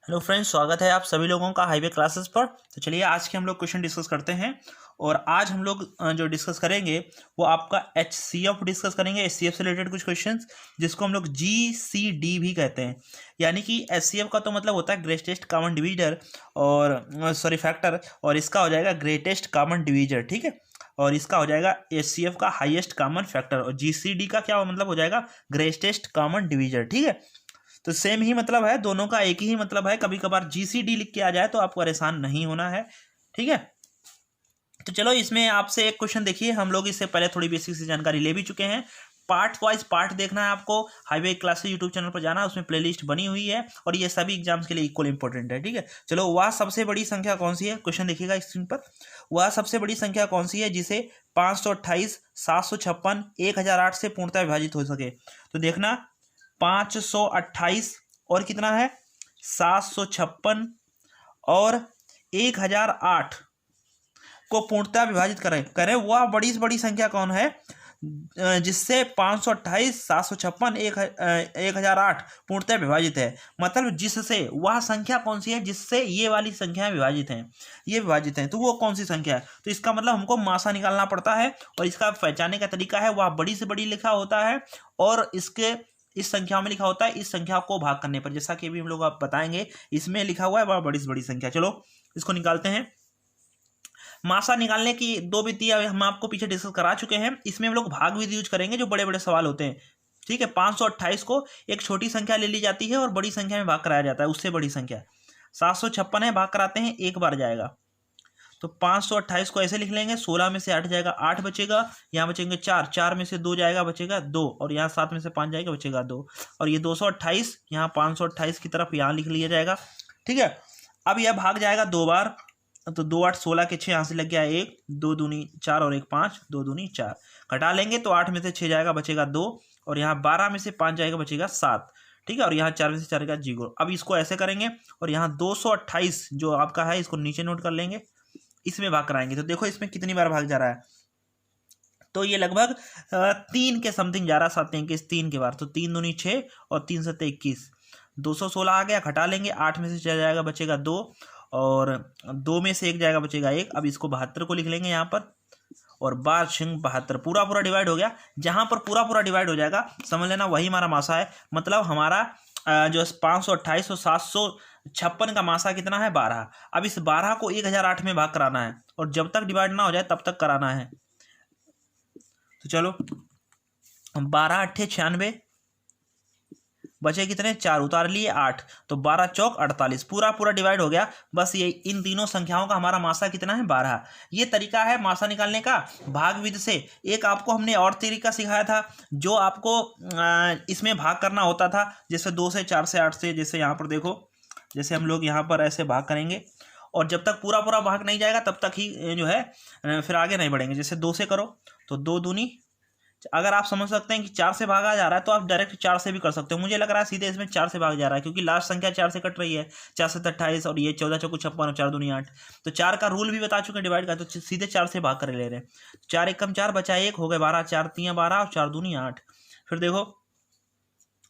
Hello friends, स्वागत है आप सभी लोगों का हाईवे क्लासेस पर। तो चलिए आज के हम लोग क्वेश्चन डिस्कस करते हैं। और आज हम लोग जो डिस्कस करेंगे वो आपका HCF डिस्कस करेंगे। HCF से रिलेटेड कुछ क्वेश्चंस जिसको हम लोग GCD भी कहते हैं। यानी कि HCF का तो मतलब होता है ग्रेटेस्ट कॉमन डिवीजर और फैक्टर, और इसका हो जाएगा ग्रेटेस्ट कॉमन डिवीजर। ठीक है, और इसका हो जाएगा HCF का हाईएस्ट कॉमन फैक्टर, और GCD का क्या मतलब हो जाएगा ग्रेटेस्ट कॉमन डिवीजर। ठीक है, तो सेम ही मतलब है, दोनों का एक ही मतलब है। कभी कभार GCD लिख के आ जाए तो आपको परेशान नहीं होना है। ठीक है, तो चलो इसमें आपसे एक क्वेश्चन देखिए। हम लोग इससे पहले थोड़ी बेसिक सी जानकारी ले भी चुके हैं। पार्ट वाइज पार्ट देखना है आपको। हाईवे क्लासेस यूट्यूब चैनल पर जाना है, उसमें प्लेलिस्ट बनी हुई है और ये सभी एग्जाम्स के लिए इक्वल इंपॉर्टेंट है। ठीक है, चलो वह सबसे बड़ी संख्या कौन सी है, क्वेश्चन देखिएगा स्क्रीन पर। वह सबसे बड़ी संख्या कौन सी है जिसे 528, 756, 1008 से पूर्णतः विभाजित हो सके। तो देखना, 528 और कितना है 756 और 1008 को पूर्णतः विभाजित करें करें वह बड़ी से बड़ी संख्या कौन है जिससे 528, 756, 1008 पूर्णतः विभाजित है। मतलब जिससे वह संख्या कौन सी है जिससे ये वाली संख्याएं विभाजित हैं, ये विभाजित हैं, तो वो कौन सी संख्या है। तो इसका मतलब हमको मासा निकालना पड़ता है, और इसका पहचानने का तरीका है वह बड़ी से बड़ी लिखा होता है और इसके इस संख्या में लिखा होता है इस संख्या को भाग करने पर। जैसा कि अभी हम लोग आप बताएंगे, इसमें लिखा हुआ है वह बड़ी से बड़ी संख्या। चलो इसको निकालते हैं। मासा निकालने की दो विधियां हम आपको पीछे डिस्कस करा चुके हैं। इसमें हम लोग भाग विधि यूज करेंगे जो बड़े बड़े सवाल होते हैं। ठीक है, 528 को एक छोटी संख्या ले ली जाती है और बड़ी संख्या में भाग कराया जाता है, उससे बड़ी संख्या 756 है, भाग कराते हैं एक बार जाएगा। तो 528 को ऐसे लिख लेंगे, 16 में से 8 जाएगा 8 बचेगा, यहाँ बचेंगे 4, 4 में से 2 जाएगा बचेगा 2, और यहाँ 7 में से 5 जाएगा बचेगा 2, और ये 228 यहाँ 528 की तरफ यहाँ लिख लिया जाएगा। ठीक है, अब यह भाग जाएगा दो बार, तो 2 8 16 के 6 यहाँ से लग गया 1, 2 दूनी 4 और 1 5, 2 दूनी 4, घटा लेंगे तो 8 में से 6 जाएगा बचेगा 2, और यहाँ 12 में से 5 जाएगा बचेगा 7। ठीक है, और यहाँ 4 में से 4 का 0। अब इसको ऐसे करेंगे और यहाँ 228 जो आपका है इसको नीचे नोट कर लेंगे, इसमें भाग कराएंगे। तो देखो इसमें कितनी बार भाग जा रहा है, तो ये लगभग 3 के समथिंग जा रहा है, 7 3 3 के बार, तो 3 दूनी 6 और 3 7 21, 216 आ गया। घटा लेंगे, 8 में से 6 जाएगा बचेगा 2, और 2 में से 1 जाएगा बचेगा 1। अब इसको 72 को लिख लेंगे यहाँ पर, और 12×72 पूरा पूरा डिवाइड हो गया। जहाँ पर पूरा पूरा डिवाइड हो जाएगा समझ लेना वही हमारा मासा है। मतलब हमारा जो 528 और 756 का मासा कितना है 12। अब इस 12 को 1008 में भाग कराना है, और जब तक डिवाइड ना हो जाए तब तक कराना है। तो चलो 12 8 96, बचे कितने 4, उतार लिए 8, तो 12 चौक 48 पूरा पूरा डिवाइड हो गया। बस ये इन तीनों संख्याओं का हमारा मासा कितना है 12। ये तरीका है मासा निकालने का भाग विधि से। एक आपको हमने और तरीका सिखाया था जो आपको इसमें भाग करना होता था, जैसे 2 से 4 से 8 से। जैसे यहाँ पर देखो, जैसे हम लोग यहाँ पर ऐसे भाग करेंगे और जब तक पूरा पूरा भाग नहीं जाएगा तब तक ही जो है फिर आगे नहीं बढ़ेंगे। जैसे 2 से करो तो 2 दूनी, अगर आप समझ सकते हैं कि 4 से भागा जा रहा है तो आप डायरेक्ट 4 से भी कर सकते हो। मुझे लग रहा है सीधे इसमें 4 से भाग जा रहा है, क्योंकि लास्ट संख्या 4 से कट रही है। 4 से 28 और ये 14 चौको 56 और 4 दूनी 8, तो 4 का रूल भी बता चुके हैं डिवाइड का, तो सीधे 4 से भाग कर ले रहे हैं। 4 1 4 बचा 1, हो गए 12, 4 3 12 और 4 दूनी 8। फिर देखो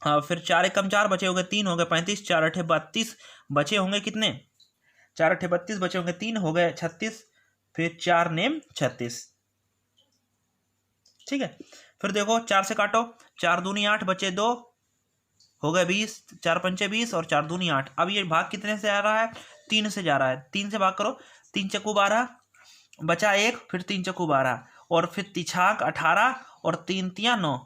हाँ, फिर 4 1 4 बचे हो गए 3, हो गए 35, 4 8 32 बचे होंगे कितने 4 8 32 बचे होंगे 3, हो गए 36, फिर 4 नेम 36। ठीक है, फिर देखो 4 से काटो, 4 दूनी 8 बचे 2, हो गए 20, 4 पंचे 20 और 4 दूनी 8। अब ये भाग कितने से आ रहा है 3 से जा रहा है, 3 से भाग करो, 3 चक्कू 12 बचा 1, फिर 3 चक्कू 12 और फिर तिछाक 18 और 3 तिया 9,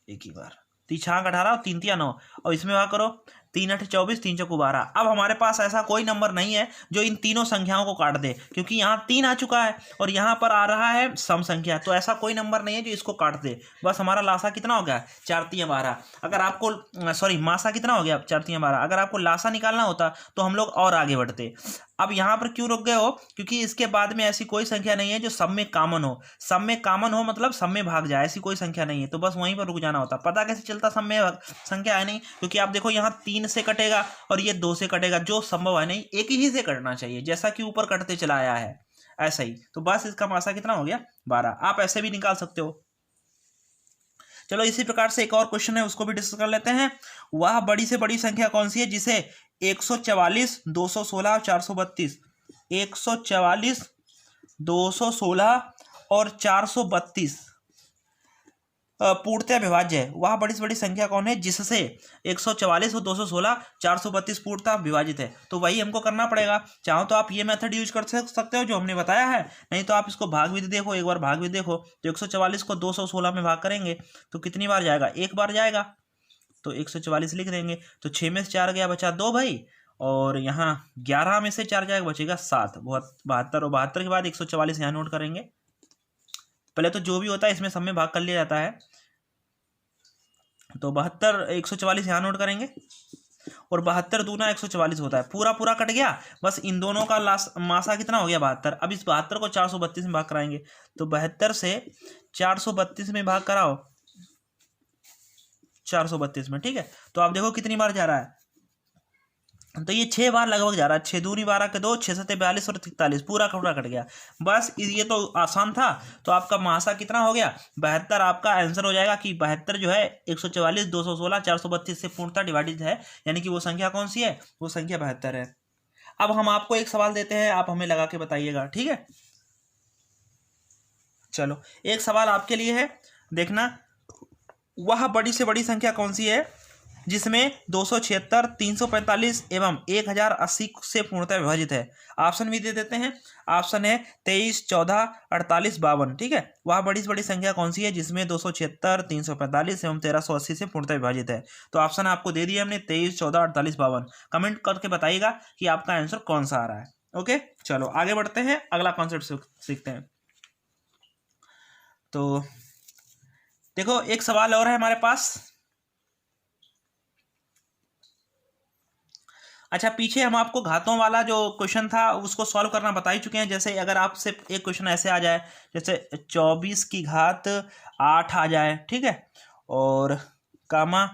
एक ही बार तिछाक 18 और 3 तिया 9, और इसमें भाग करो 3 8 24, 3 चक्कू 12। अब हमारे पास ऐसा कोई नंबर नहीं है जो इन तीनों संख्याओं को काट दे, क्योंकि यहाँ 3 आ चुका है और यहाँ पर आ रहा है सम संख्या, तो ऐसा कोई नंबर नहीं है जो इसको काट दे। बस हमारा लासा कितना हो गया 4 3 12। अगर आपको मासा कितना हो गया 4 3 12। अगर आपको लासा निकालना होता तो हम लोग और आगे बढ़ते। अब यहाँ पर क्यों रुक गए हो, क्योंकि इसके बाद में ऐसी कोई संख्या नहीं है जो सब में कॉमन हो। सब में कॉमन हो मतलब सब में भाग जाए, ऐसी कोई संख्या नहीं है, तो बस वहीं पर रुक जाना होता। पता कैसे चलता सब में संख्या है नहीं, क्योंकि आप देखो यहाँ 3 से कटेगा और ये 2 से कटेगा, जो संभव है नहीं, एक ही से कटना चाहिए, जैसा कि ऊपर कटते चला आया है ऐसा ही। तो बस इसका मासा कितना हो गया 12। आप ऐसे भी निकाल सकते हो। चलो इसी प्रकार से एक और क्वेश्चन है, उसको भी डिस्कस कर लेते हैं। वह बड़ी से बड़ी संख्या कौन सी है जिसे 144, 216 और 432, 144, 216 और 432 पूर्णतः विभाज्य है। वह बड़ी से बड़ी संख्या कौन है जिससे 144 और 216, 432 पूर्णतः विभाजित है। तो वही हमको करना पड़ेगा। चाहो तो आप ये मेथड यूज कर सकते हो जो हमने बताया है, नहीं तो आप इसको भाग विधि देखो, एक बार भाग विधि देखो। तो 144 को 216 में भाग करेंगे तो कितनी बार जाएगा, एक बार जाएगा, तो 144 लिख देंगे। तो 6 में से 4 गया, बचा 2 भाई, और यहाँ 11 में से 4 जाएगा, बचेगा 7। 72 और 72 के बाद 144 यहाँ नोट करेंगे। पहले तो जो भी होता है इसमें सब में भाग कर लिया जाता है। तो 72, 144 यहाँ नोट करेंगे, और 72 दूना 144 होता है। पूरा पूरा कट गया, बस इन दोनों का मासा कितना हो गया, 72। अब इस 72 को 432 में भाग कराएंगे, तो 72 से 432 में भाग कराओ, 432 में, ठीक है। तो आप देखो कितनी बार जा रहा है, तो ये 6 बार लगभग जा रहा है। 6 दूनी 12 के 2, 6 7 42 और 43, पूरा का पूरा कट गया। बस ये तो आसान था। तो आपका मासा कितना हो गया, 72। आपका आंसर हो जाएगा कि 72 जो है 144, 216, 432 से पूर्णतः डिवाइडेड है, यानी कि वो संख्या कौन सी है, वो संख्या 72 है। अब हम आपको एक सवाल देते हैं, आप हमें लगा के बताइएगा, ठीक है। चलो एक सवाल आपके लिए है, देखना। वह बड़ी से बड़ी संख्या कौन सी है जिसमें 276, 345 एवं 1080 से पूर्णतः विभाजित है। ऑप्शन भी दे देते हैं। ऑप्शन है 23, 14, 48, 52, ठीक है। वह बड़ी से बड़ी संख्या कौन सी है जिसमें 276, 345 एवं 1380 से पूर्णतः विभाजित है। तो ऑप्शन आपको दे दिया हमने, 23, 14, 48, 52। कमेंट करके बताइएगा कि आपका आंसर कौन सा आ रहा है। ओके, चलो आगे बढ़ते हैं, अगला कॉन्सेप्ट सीखते हैं। तो देखो एक सवाल और है हमारे पास। अच्छा, पीछे हम आपको घातों वाला जो क्वेश्चन था उसको सॉल्व करना बता ही चुके हैं। जैसे अगर आपसे एक क्वेश्चन ऐसे आ जाए, जैसे 24 की घात 8 आ जाए, ठीक है, और कामा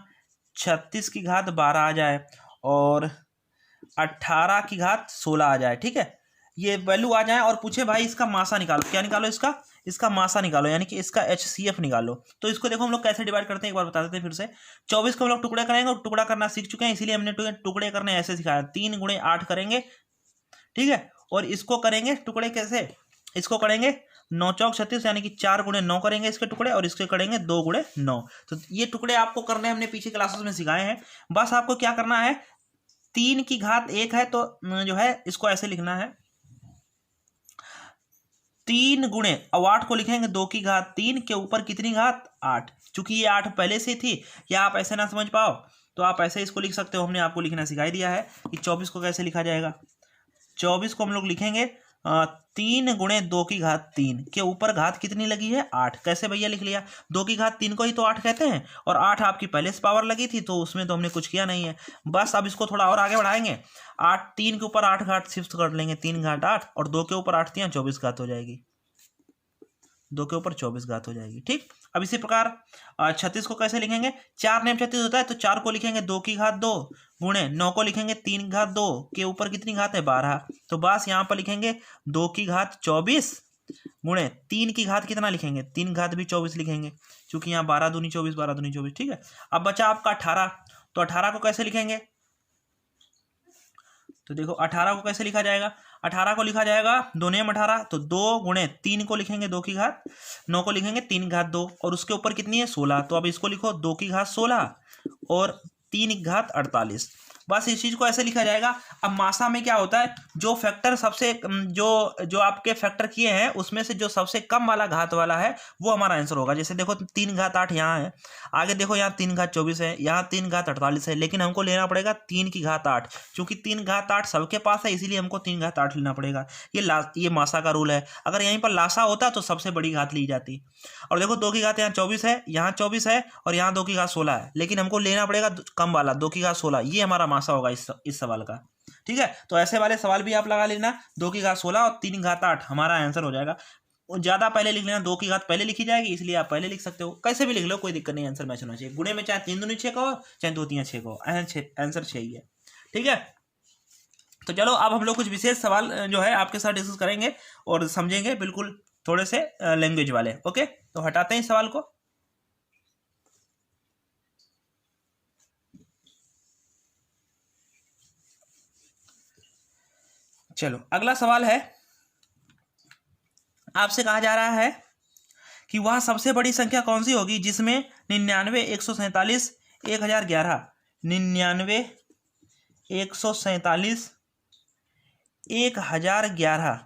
36 की घात 12 आ जाए, और 18 की घात 16 आ जाए, ठीक है, ये वैल्यू आ जाए, और पूछे भाई इसका मासा निकालो। क्या निकालो, इसका मासा निकालो, यानी कि इसका HCF निकालो। तो इसको देखो हम लोग कैसे डिवाइड करते हैं, एक बार बता देते हैं फिर से। 24 को हम लोग टुकड़े करेंगे, और टुकड़ा करना सीख चुके हैं, इसीलिए हमने टुकड़े करने ऐसे सिखाया। 3 गुणे 8 करेंगे, ठीक है, और इसको करेंगे टुकड़े कैसे, इसको करेंगे 9 चौक 36, यानी कि 4 गुणे 9 करेंगे इसके टुकड़े, और इसके करेंगे 2 गुणे 9। तो ये टुकड़े आपको करने हमने पीछे क्लासेस में सिखाए हैं। बस आपको क्या करना है, 3 की घात 1 है तो जो है इसको ऐसे लिखना है, 3 गुणे, अब 8 को लिखेंगे 2 की घात 3 के ऊपर कितनी घात, 8। चूंकि ये 8 पहले से थी, या आप ऐसे ना समझ पाओ तो आप ऐसे इसको लिख सकते हो। हमने आपको लिखना सिखाई दिया है कि 24 को कैसे लिखा जाएगा। 24 को हम लोग लिखेंगे 3 गुणे 2 की घात 3 के ऊपर घात कितनी लगी है, 8। कैसे भैया लिख लिया, 2 की घात 3 को ही तो 8 कहते हैं, और 8 आपकी पहले से पावर लगी थी, तो उसमें तो हमने कुछ किया नहीं है। बस अब इसको थोड़ा और आगे बढ़ाएंगे, 8, 3 के ऊपर 8 घात शिफ्ट कर लेंगे, 3 घात 8, और 2 के ऊपर 8 24 घात हो जाएगी, 2 के ऊपर 24 घात हो जाएगी, ठीक। अब इसी प्रकार 36 को कैसे लिखेंगे, 4 नेम 36 होता है, तो 4 को लिखेंगे 2 की घात 2 गुणे 9 को लिखेंगे 3 घात 2 के ऊपर कितनी घात है, 12। तो बस यहाँ पर लिखेंगे 2 की घात 24 गुणे 3 की घात कितना लिखेंगे, 3 घात भी 24 लिखेंगे, क्योंकि यहाँ 12 दूनी 24, 12 दूनी 24, ठीक है। अब बचा आपका 18, तो 18 को कैसे लिखेंगे, तो देखो 18 को कैसे लिखा जाएगा, 18 को लिखा जाएगा 2 नेम 18, तो 2 गुणे 3 को लिखेंगे 2 की घात 9 को लिखेंगे 3 घात 2, और उसके ऊपर कितनी है, 16। तो अब इसको लिखो 2 की घात 16 और 3 की घात 48। बस इस चीज को ऐसे लिखा जाएगा। अब मासा में क्या होता है, जो फैक्टर सबसे जो आपके फैक्टर किए हैं उसमें से जो सबसे कम वाला घात वाला है वो हमारा आंसर होगा। जैसे देखो 3 घात 8 यहाँ है, आगे देखो यहाँ 3 घात 24 है, यहाँ 3 घात 48 है, लेकिन हमको लेना पड़ेगा 3 की घात 8, क्योंकि 3 घात 8 सबके पास है, इसीलिए हमको 3 घात 8 लेना पड़ेगा। ये मासा का रूल है। अगर यहीं पर लासा होता तो सबसे बड़ी घात ली जाती। और देखो 2 की घात यहाँ 24 है, यहाँ 24 है, और यहाँ 2 की घात 16 है, लेकिन हमको लेना पड़ेगा कम वाला 2 की घात 16। ये हमारा मासा होगा इस सवाल का, ठीक है। तो ऐसे वाले सवाल भी आप लगा लेना, 2 की घात 16 और 3 घात 8 हमारा आंसर हो जाएगा। ज्यादा पहले लिख लेना, 2 की घात पहले लिखी जाएगी, इसलिए आप पहले लिख सकते हो, कैसे भी लिख लो, कोई दिक्कत नहीं, आंसर मैच होना चाहिए। गुणे में चाहे 3 दूनी 6 कहो, चाहे 2 3 6 कहो, आंसर 6 ही है, ठीक है। तो चलो अब हम लोग कुछ विशेष सवाल जो है आपके साथ डिस्कस करेंगे और समझेंगे, बिल्कुल थोड़े से लैंग्वेज वाले। ओके, तो हटाते हैं इस सवाल को। चलो अगला सवाल है, आपसे कहा जा रहा है कि वह सबसे बड़ी संख्या कौन सी होगी जिसमें 99, 147, 1011, 99, 147, 1011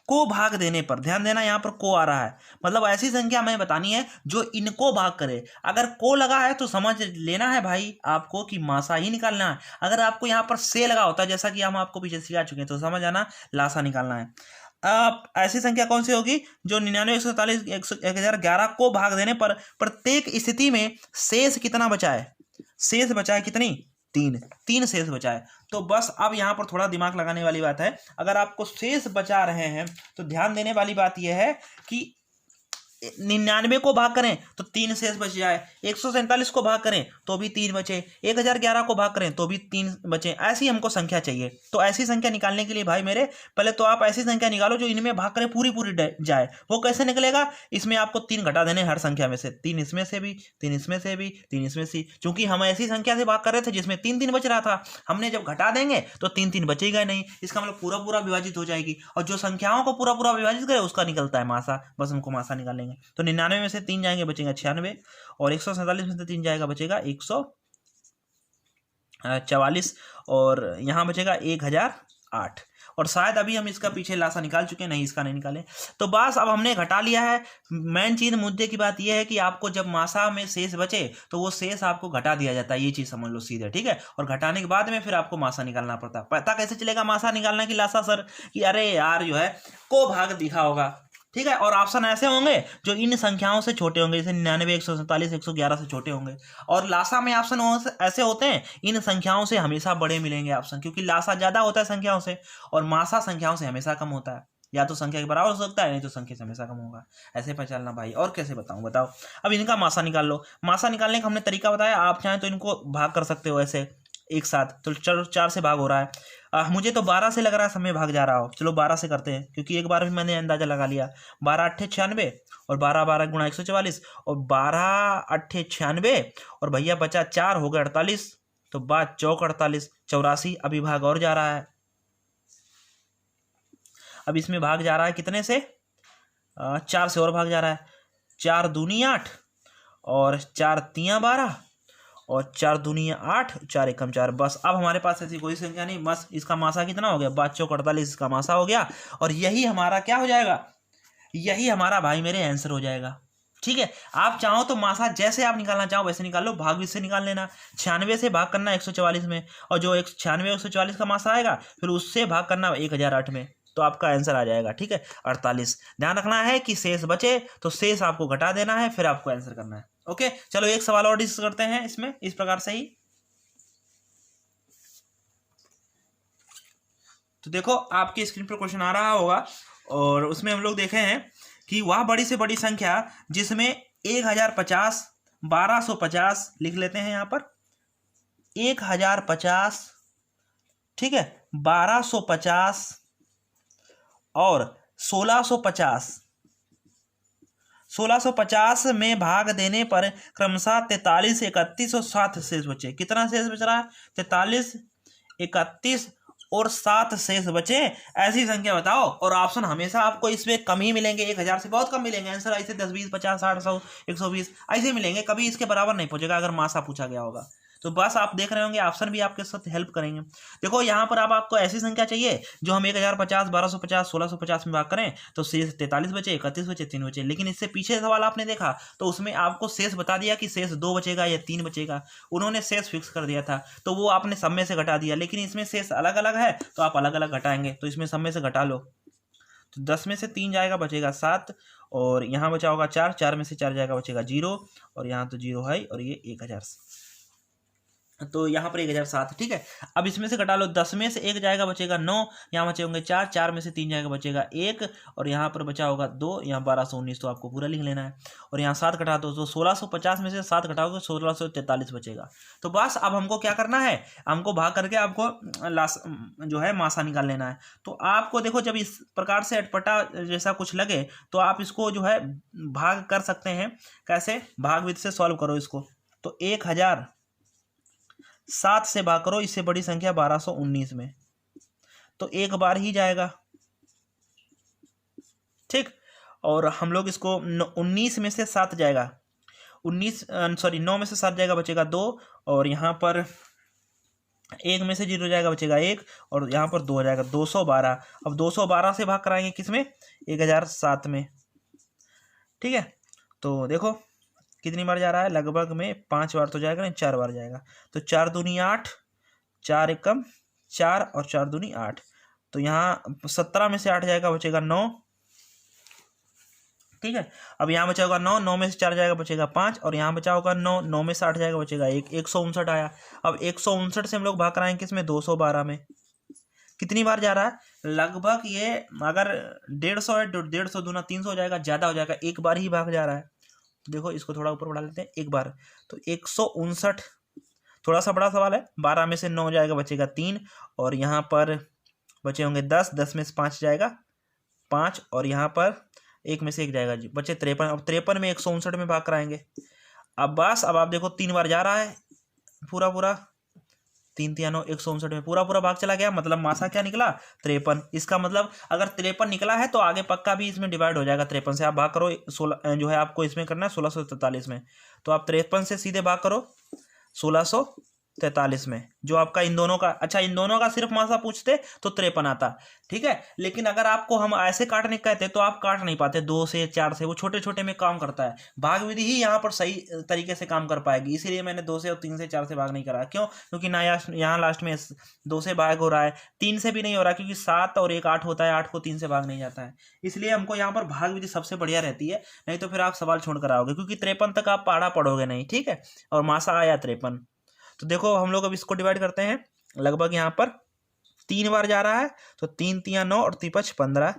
को भाग देने पर, ध्यान देना यहाँ पर को आ रहा है, मतलब ऐसी संख्या हमें बतानी है जो इनको भाग करे। अगर को लगा है तो समझ लेना है भाई आपको कि मासा ही निकालना है। अगर आपको यहाँ पर से लगा होता है, जैसा कि हम आपको पीछे सिखा चुके हैं, तो समझ आना लासा निकालना है। अब ऐसी संख्या कौन सी होगी जो 99, 147, 1011 को भाग देने पर प्रत्येक स्थिति में शेष कितना बचा है? शेष बचा है कितनी? 3 शेष बचा है। तो बस अब यहाँ पर थोड़ा दिमाग लगाने वाली बात है। अगर आपको शेष बचा रहे हैं तो ध्यान देने वाली बात यह है कि 99 को भाग करें तो 3 शेष बच जाए, 147 को भाग करें तो भी 3 बचे, 1011 को भाग करें तो भी 3 बचे। ऐसी हमको संख्या चाहिए। तो ऐसी संख्या निकालने के लिए भाई मेरे, पहले तो आप ऐसी संख्या निकालो जो इनमें भाग करें पूरी जाए। वो कैसे निकलेगा? इसमें आपको 3 घटा देने हर संख्या में से, 3 इसमें से भी, 3 इसमें से भी, 3 इसमें से। चूंकि हम ऐसी संख्या से भाग कर रहे थे जिसमें 3 बच रहा था, हमने जब घटा देंगे तो 3 बचेगा नहीं, इसका मतलब पूरा विभाजित हो जाएगी। और जो संख्याओं को पूरा विभाजित करे उसका निकलता है मासा। बस हमको मासा निकालेंगे। तो 99 में से 3 जाएंगे बचेगा 96, और 147 में से 3 जाएगा बचेगा 144, और यहाँ बचेगा 1008। और शायद अभी हम इसका पीछे लासा निकाल चुके हैं, नहीं इसका नहीं निकाले। तो बस अब हमने घटा लिया है। मेन चीज मुद्दे की बात यह है कि आपको जब मासा में शेष बचे तो वो शेष आपको घटा दिया जाता है, ये चीज समझ लो सीधे, ठीक है। और घटाने के बाद में फिर आपको मासा निकालना पड़ता है। पता कैसे चलेगा मासा निकालना की लासा सर? कि अरे यार जो है को भाग दिखा होगा, ठीक है। और ऑप्शन ऐसे होंगे जो इन संख्याओं से छोटे होंगे, जैसे 99, 147, 111 से छोटे होंगे। और लासा में ऑप्शन ऐसे होते हैं इन संख्याओं से हमेशा बड़े मिलेंगे ऑप्शन, क्योंकि लासा ज्यादा होता है संख्याओं से और मासा संख्याओं से हमेशा कम होता है। या तो संख्या के बराबर हो सकता है, नहीं तो संख्या से हमेशा कम होगा। ऐसे पहचानना भाई। और कैसे बताऊं, बताओ। अब इनका मासा निकाल लो। मासा निकालने का हमने तरीका बताया, आप चाहें तो इनको भाग कर सकते हो ऐसे एक साथ। तो चलो 4 से भाग हो रहा है। मुझे तो 12 से लग रहा है समय भाग जा रहा हो। चलो 12 से करते हैं, क्योंकि एक बार भी मैंने अंदाजा लगा लिया। 12 8 96 और 12 12 गुणा 144 और 12 8 96 और भैया बचा 4 हो गया 48। तो बात चौक 48, 84। अभी भाग और जा रहा है। अब इसमें भाग जा रहा है कितने से? 4 से और भाग जा रहा है। 4 दूनी 8 और 4 तियां 12 और 4 दूनी 8, 4 एकम 4। बस अब हमारे पास ऐसी कोई संख्या नहीं। बस इसका मासा कितना हो गया? 5 चौक 48, इसका मासा हो गया। और यही हमारा क्या हो जाएगा? यही हमारा भाई मेरे आंसर हो जाएगा, ठीक है। आप चाहो तो मासा जैसे आप निकालना चाहो वैसे निकाल लो, भाग भी से निकाल लेना। 96 से भाग करना 144 में, और जो 96 144 का मासा आएगा फिर उससे भाग करना 1008 में, तो आपका आंसर आ जाएगा, ठीक है, 48। ध्यान रखना है कि शेष बचे तो शेष आपको घटा देना है, फिर आपको आंसर करना है। ओके, चलो एक सवाल और डिस्कस करते हैं इसमें, इस प्रकार से ही। तो देखो आपकी स्क्रीन पर क्वेश्चन आ रहा होगा, और उसमें हम लोग देखे हैं कि वह बड़ी से बड़ी संख्या जिसमें 1050, 1250 लिख लेते हैं यहाँ पर, 1050, ठीक है, 1250 और 1650 में भाग देने पर क्रमशः 43, 31 और 7 शेष बचे। कितना शेष बच रहा है? 43, 31 और 7 शेष बचे। ऐसी संख्या बताओ। और ऑप्शन हमेशा आपको इसमें कम ही मिलेंगे, 1000 से बहुत कम मिलेंगे आंसर। ऐसे 10, 20, 50, 60, 100, 120 ऐसे मिलेंगे, कभी इसके बराबर नहीं पहुंचेगा अगर मासा पूछा गया होगा। तो बस आप देख रहे होंगे ऑप्शन भी आपके साथ हेल्प करेंगे। देखो यहाँ पर अब आपको ऐसी संख्या चाहिए जो हम 1050, 1250, 1650 में भाग करें तो शेष 43 बचे, 31 बचे, 3 बचे। लेकिन इससे पीछे सवाल आपने देखा तो उसमें आपको शेष बता दिया कि शेष 2 बचेगा या 3 बचेगा। उन्होंने शेष फिक्स कर दिया था, तो वो आपने सब में से घटा दिया। लेकिन इसमें शेष अलग अलग है तो आप अलग अलग घटाएंगे। तो इसमें सब में से घटा लो, तो 10 में से 3 जाएगा बचेगा 7, और यहाँ बचा होगा 4, 4 में से 4 जाएगा बचेगा 0, और यहाँ तो 0 है, और ये 1000, तो यहाँ पर 1007, ठीक है। अब इसमें से घटा लो, 10 में से 1 जाएगा बचेगा 9, यहाँ बचे होंगे 4, 4 में से 3 जाएगा बचेगा 1, और यहाँ पर बचा होगा 2, यहाँ 1219, तो आपको पूरा लिख लेना है। और यहाँ 7 घटा दो तो 1650 में से 7 घटाओगे 1643 बचेगा। तो बस अब हमको क्या करना है, हमको भाग करके आपको जो है मासा निकाल लेना है। तो आपको देखो जब इस प्रकार से अटपटा जैसा कुछ लगे तो आप इसको जो है भाग कर सकते हैं। कैसे? भाग विधि से सॉल्व करो इसको। तो 1007 से भाग करो इससे बड़ी संख्या 1219 में, तो एक बार ही जाएगा, ठीक। और हम लोग इसको 19 में से 7 जाएगा, 9 में से 7 जाएगा, बचेगा 2। और यहाँ पर 1 में से 0 जाएगा, बचेगा 1। और यहाँ पर 2 हो जाएगा, 212। अब 212 से भाग कराएंगे किस में, 1007 में, ठीक है। तो देखो कितनी बार जा रहा है, लगभग में 5 बार तो जाएगा नहीं, 4 बार जाएगा। तो 4 दूनी 8, 4 एकम 4 और 4 दूनी 8। तो यहाँ 17 में से 8 जाएगा, बचेगा 9, ठीक है। अब यहाँ बचा होगा 9, 9 में से 4 जाएगा, बचेगा 5। और यहाँ बचा होगा 9, 9 में से 8 जाएगा, बचेगा 1, 159 आया। अब 159 से हम लोग भाग कराएंगे किसमें, 212 में। कितनी बार जा रहा है, लगभग ये अगर 150 है, 150 दूना 300 हो जाएगा, ज़्यादा हो जाएगा, एक बार ही भाग जा रहा है। देखो इसको थोड़ा ऊपर बढ़ा लेते हैं, एक बार। तो 159, थोड़ा सा बड़ा सवाल है। 12 में से 9 जाएगा, बचेगा 3। और यहाँ पर बचे होंगे 10, 10 में से 5 जाएगा 5। और यहाँ पर 1 में से 1 जाएगा जी, बचे 53। अब 53 में 159 में भाग कराएंगे। अब बस अब आप देखो 3 बार जा रहा है, पूरा 3 3 9, 159 में पूरा भाग चला गया। मतलब मासा क्या निकला, 53। इसका मतलब अगर 53 निकला है तो आगे पक्का भी इसमें डिवाइड हो जाएगा। 53 से आप भाग करो, 16 जो है आपको इसमें करना है 1643 में। तो आप 53 से सीधे भाग करो 1643 में, जो आपका इन दोनों का, अच्छा इन दोनों का सिर्फ मासा पूछते तो 53 आता, ठीक है। लेकिन अगर आपको हम ऐसे काटने कहते तो आप काट नहीं पाते 2 से 4 से, वो छोटे छोटे में काम करता है। भाग विधि ही यहाँ पर सही तरीके से काम कर पाएगी, इसीलिए मैंने 2 से और 3 से 4 से भाग नहीं करा। क्यों, क्योंकि ना यहाँ लास्ट में 2 से भाग हो रहा है, 3 से भी नहीं हो रहा, क्योंकि 7 और 1 8 होता है, 8 को 3 से भाग नहीं जाता है। इसलिए हमको यहाँ पर भाग विधि सबसे बढ़िया रहती है, नहीं तो फिर आप सवाल छोड़ कर आओगे, क्योंकि 53 तक आप पढ़ा पढ़ोगे नहीं, ठीक है। और मासा आया 53। तो देखो हम लोग अब इसको डिवाइड करते हैं। लगभग यहाँ पर 3 बार जा रहा है, तो 3 3 9 और 3 5 15।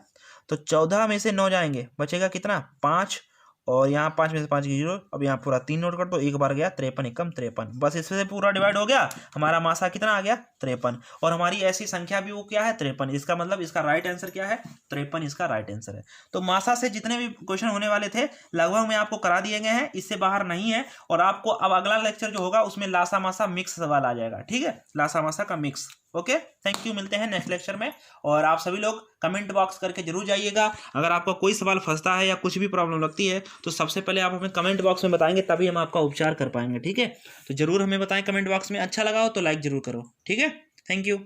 तो 14 में से 9 जाएंगे, बचेगा कितना, 5। और यहाँ 5 में से 5 की 0। अब यहाँ पूरा 3 नोट कर दो, एक बार गया 53 एकम 53। बस इसमें से पूरा डिवाइड हो गया। हमारा मासा कितना आ गया, 53। और हमारी ऐसी संख्या भी वो क्या है, 53। इसका मतलब इसका राइट आंसर क्या है, 53 इसका राइट आंसर है। तो मासा से जितने भी क्वेश्चन होने वाले थे लगभग में आपको करा दिए गए हैं, इससे बाहर नहीं है। और आपको अब अगला लेक्चर जो होगा उसमें लासा मासा मिक्स सवाल आ जाएगा, ठीक है, लासा मासा का मिक्स। ओके, थैंक यू, मिलते हैं नेक्स्ट लेक्चर में। और आप सभी लोग कमेंट बॉक्स करके जरूर जाइएगा। अगर आपका कोई सवाल फंसता है या कुछ भी प्रॉब्लम लगती है तो सबसे पहले आप हमें कमेंट बॉक्स में बताएंगे, तभी हम आपका उपचार कर पाएंगे, ठीक है। तो जरूर हमें बताएं कमेंट बॉक्स में। अच्छा लगा हो तो लाइक जरूर करो, ठीक है। Thank you.